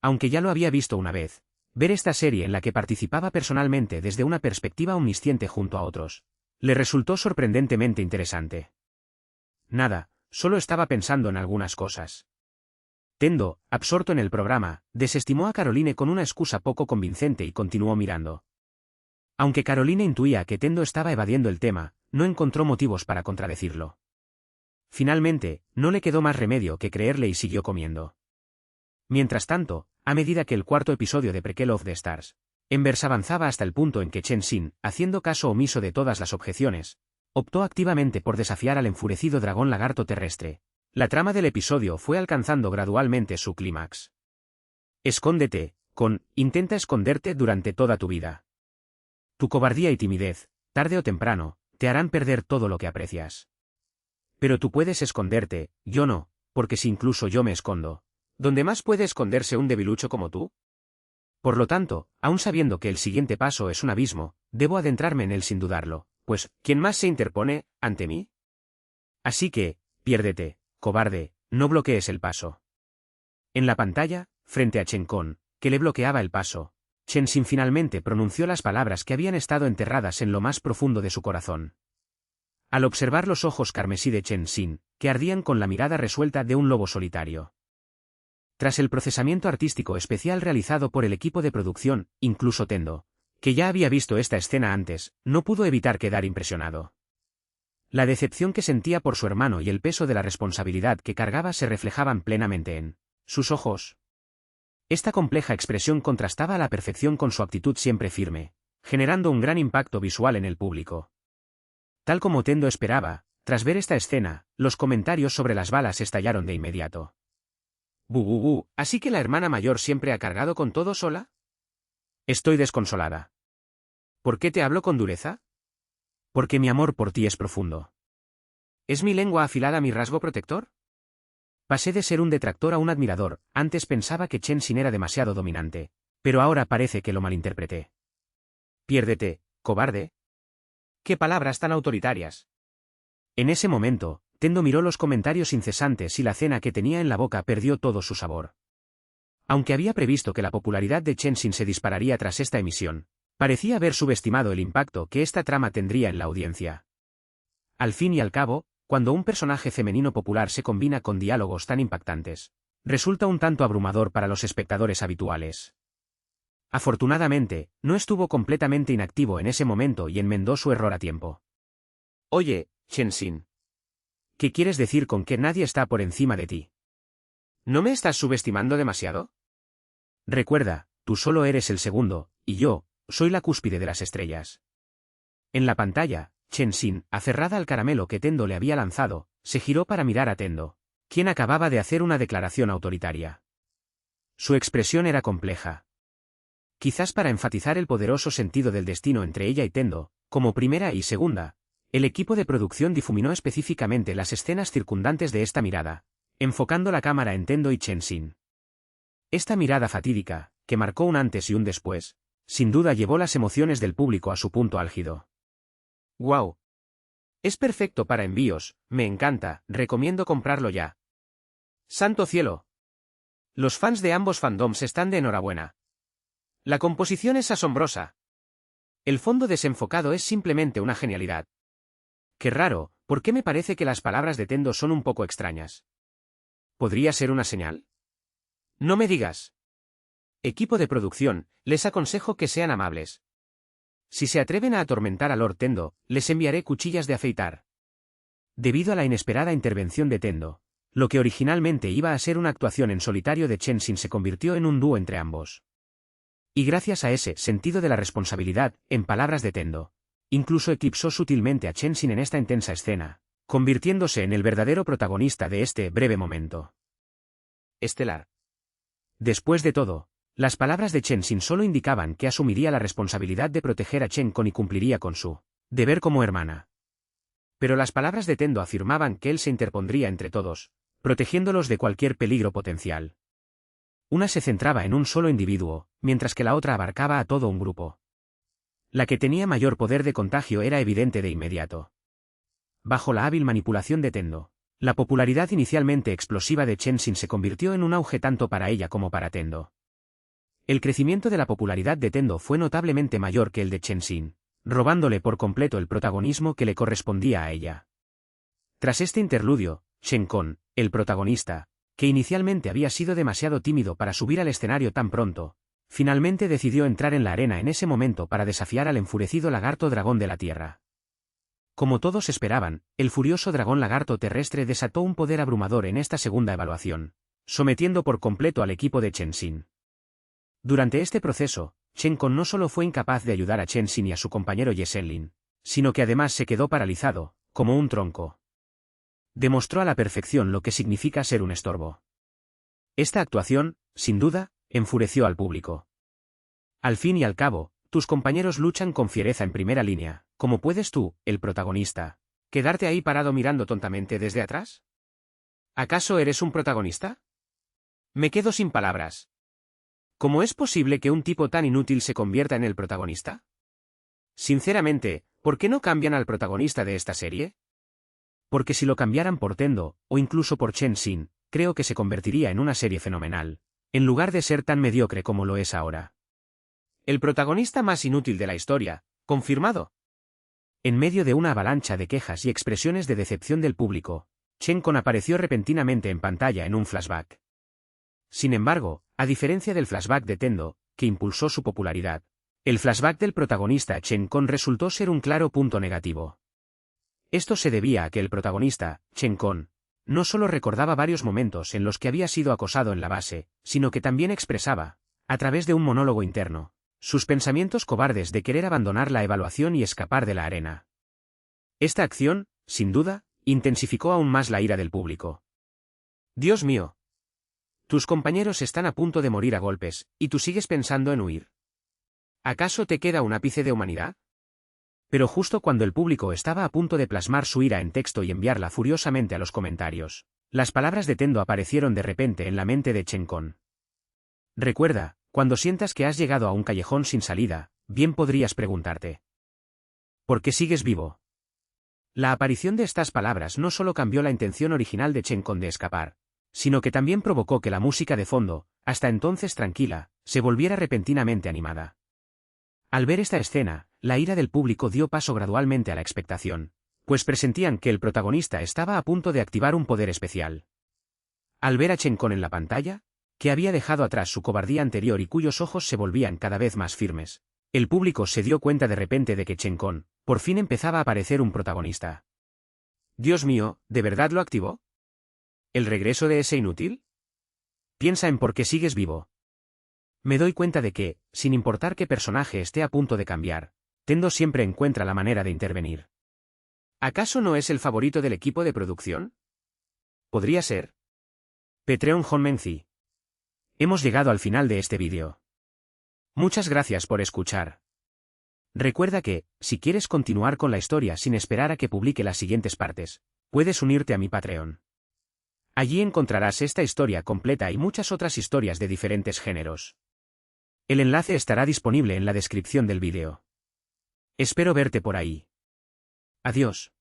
Aunque ya lo había visto una vez, ver esta serie en la que participaba personalmente desde una perspectiva omnisciente junto a otros, le resultó sorprendentemente interesante. Nada, solo estaba pensando en algunas cosas. Tendo, absorto en el programa, desestimó a Caroline con una excusa poco convincente y continuó mirando. Aunque Caroline intuía que Tendo estaba evadiendo el tema, no encontró motivos para contradecirlo. Finalmente, no le quedó más remedio que creerle y siguió comiendo. Mientras tanto, a medida que el cuarto episodio de Prequel of the Stars, Embers avanzaba hasta el punto en que Chen Xin, haciendo caso omiso de todas las objeciones, optó activamente por desafiar al enfurecido dragón lagarto terrestre, La trama del episodio fue alcanzando gradualmente su clímax. Escóndete, intenta esconderte durante toda tu vida. Tu cobardía y timidez, tarde o temprano, te harán perder todo lo que aprecias. Pero tú puedes esconderte, yo no, porque si incluso yo me escondo, ¿dónde más puede esconderse un debilucho como tú? Por lo tanto, aun sabiendo que el siguiente paso es un abismo, debo adentrarme en él sin dudarlo, pues, ¿quién más se interpone ante mí? Así que, piérdete, cobarde, no bloquees el paso. En la pantalla, frente a Chen Con, que le bloqueaba el paso, Chen Xin finalmente pronunció las palabras que habían estado enterradas en lo más profundo de su corazón. Al observar los ojos carmesí de Chen Xin, que ardían con la mirada resuelta de un lobo solitario. Tras el procesamiento artístico especial realizado por el equipo de producción, incluso Tendo, que ya había visto esta escena antes, no pudo evitar quedar impresionado. La decepción que sentía por su hermano y el peso de la responsabilidad que cargaba se reflejaban plenamente en sus ojos. Esta compleja expresión contrastaba a la perfección con su actitud siempre firme, generando un gran impacto visual en el público. Tal como Tendo esperaba, tras ver esta escena, los comentarios sobre las balas estallaron de inmediato. ¿Así que la hermana mayor siempre ha cargado con todo sola? Estoy desconsolada. ¿Por qué te hablo con dureza? Porque mi amor por ti es profundo. ¿Es mi lengua afilada mi rasgo protector? Pasé de ser un detractor a un admirador, antes pensaba que Chen Xin era demasiado dominante, pero ahora parece que lo malinterpreté. Piérdete, cobarde. ¡Qué palabras tan autoritarias! En ese momento, Tendo miró los comentarios incesantes y la cena que tenía en la boca perdió todo su sabor. Aunque había previsto que la popularidad de Chen Xin se dispararía tras esta emisión, parecía haber subestimado el impacto que esta trama tendría en la audiencia. Al fin y al cabo, cuando un personaje femenino popular se combina con diálogos tan impactantes, resulta un tanto abrumador para los espectadores habituales. Afortunadamente, no estuvo completamente inactivo en ese momento y enmendó su error a tiempo. Oye, Chen Xin. ¿Qué quieres decir con que nadie está por encima de ti? ¿No me estás subestimando demasiado? Recuerda, tú solo eres el segundo, y yo, soy la cúspide de las estrellas. En la pantalla, Chen Xin, aferrada al caramelo que Tendo le había lanzado, se giró para mirar a Tendo, quien acababa de hacer una declaración autoritaria. Su expresión era compleja. Quizás para enfatizar el poderoso sentido del destino entre ella y Tendo, como primera y segunda, el equipo de producción difuminó específicamente las escenas circundantes de esta mirada, enfocando la cámara en Tendo y Chen Xin. Esta mirada fatídica, que marcó un antes y un después, sin duda llevó las emociones del público a su punto álgido. ¡Guau! Es perfecto para envíos, me encanta, recomiendo comprarlo ya. ¡Santo cielo! Los fans de ambos fandoms están de enhorabuena. La composición es asombrosa. El fondo desenfocado es simplemente una genialidad. Qué raro, ¿por qué me parece que las palabras de Tendo son un poco extrañas? ¿Podría ser una señal? No me digas. Equipo de producción, les aconsejo que sean amables. Si se atreven a atormentar a Lord Tendo, les enviaré cuchillas de afeitar. Debido a la inesperada intervención de Tendo, lo que originalmente iba a ser una actuación en solitario de Chen Xin se convirtió en un dúo entre ambos. Y gracias a ese sentido de la responsabilidad, en palabras de Tendo, incluso eclipsó sutilmente a Chen Xin en esta intensa escena, convirtiéndose en el verdadero protagonista de este breve momento estelar. Después de todo, las palabras de Chen Xin solo indicaban que asumiría la responsabilidad de proteger a Chen Con y cumpliría con su deber como hermana. Pero las palabras de Tendo afirmaban que él se interpondría entre todos, protegiéndolos de cualquier peligro potencial. Una se centraba en un solo individuo, mientras que la otra abarcaba a todo un grupo. La que tenía mayor poder de contagio era evidente de inmediato. Bajo la hábil manipulación de Tendo, la popularidad inicialmente explosiva de Chen Xin se convirtió en un auge tanto para ella como para Tendo. El crecimiento de la popularidad de Tendo fue notablemente mayor que el de Chen Xin, robándole por completo el protagonismo que le correspondía a ella. Tras este interludio, Shen Con, el protagonista, que inicialmente había sido demasiado tímido para subir al escenario tan pronto, finalmente decidió entrar en la arena en ese momento para desafiar al enfurecido lagarto dragón de la tierra. Como todos esperaban, el furioso dragón lagarto terrestre desató un poder abrumador en esta segunda evaluación, sometiendo por completo al equipo de Chen Xin. Durante este proceso, Shen Con no solo fue incapaz de ayudar a Chen Xin y a su compañero Yeselin, sino que además se quedó paralizado, como un tronco. Demostró a la perfección lo que significa ser un estorbo. Esta actuación, sin duda, enfureció al público. Al fin y al cabo, tus compañeros luchan con fiereza en primera línea. ¿Cómo puedes tú, el protagonista, quedarte ahí parado mirando tontamente desde atrás? ¿Acaso eres un protagonista? Me quedo sin palabras. ¿Cómo es posible que un tipo tan inútil se convierta en el protagonista? Sinceramente, ¿por qué no cambian al protagonista de esta serie? Porque si lo cambiaran por Tendo, o incluso por Chen Xin, creo que se convertiría en una serie fenomenal, en lugar de ser tan mediocre como lo es ahora. El protagonista más inútil de la historia, confirmado. En medio de una avalancha de quejas y expresiones de decepción del público, Chen Con apareció repentinamente en pantalla en un flashback. Sin embargo, a diferencia del flashback de Tendo, que impulsó su popularidad, el flashback del protagonista Chen Con resultó ser un claro punto negativo. Esto se debía a que el protagonista, Chen Con, no solo recordaba varios momentos en los que había sido acosado en la base, sino que también expresaba, a través de un monólogo interno, sus pensamientos cobardes de querer abandonar la evaluación y escapar de la arena. Esta acción, sin duda, intensificó aún más la ira del público. Dios mío. Tus compañeros están a punto de morir a golpes, y tú sigues pensando en huir. ¿Acaso te queda un ápice de humanidad? Pero justo cuando el público estaba a punto de plasmar su ira en texto y enviarla furiosamente a los comentarios, las palabras de Tendo aparecieron de repente en la mente de Chen Con. Recuerda, cuando sientas que has llegado a un callejón sin salida, bien podrías preguntarte: ¿por qué sigues vivo? La aparición de estas palabras no solo cambió la intención original de Chen Con de escapar, sino que también provocó que la música de fondo, hasta entonces tranquila, se volviera repentinamente animada. Al ver esta escena, la ira del público dio paso gradualmente a la expectación, pues presentían que el protagonista estaba a punto de activar un poder especial. Al ver a Chen Con en la pantalla, que había dejado atrás su cobardía anterior y cuyos ojos se volvían cada vez más firmes, el público se dio cuenta de repente de que Chen Con, por fin empezaba a parecer un protagonista. Dios mío, ¿de verdad lo activó? ¿El regreso de ese inútil? Piensa en por qué sigues vivo. Me doy cuenta de que, sin importar qué personaje esté a punto de cambiar, Tendo siempre encuentra la manera de intervenir. ¿Acaso no es el favorito del equipo de producción? Podría ser. Patreon Honmenzi. Hemos llegado al final de este vídeo. Muchas gracias por escuchar. Recuerda que, si quieres continuar con la historia sin esperar a que publique las siguientes partes, puedes unirte a mi Patreon. Allí encontrarás esta historia completa y muchas otras historias de diferentes géneros. El enlace estará disponible en la descripción del vídeo. Espero verte por ahí. Adiós.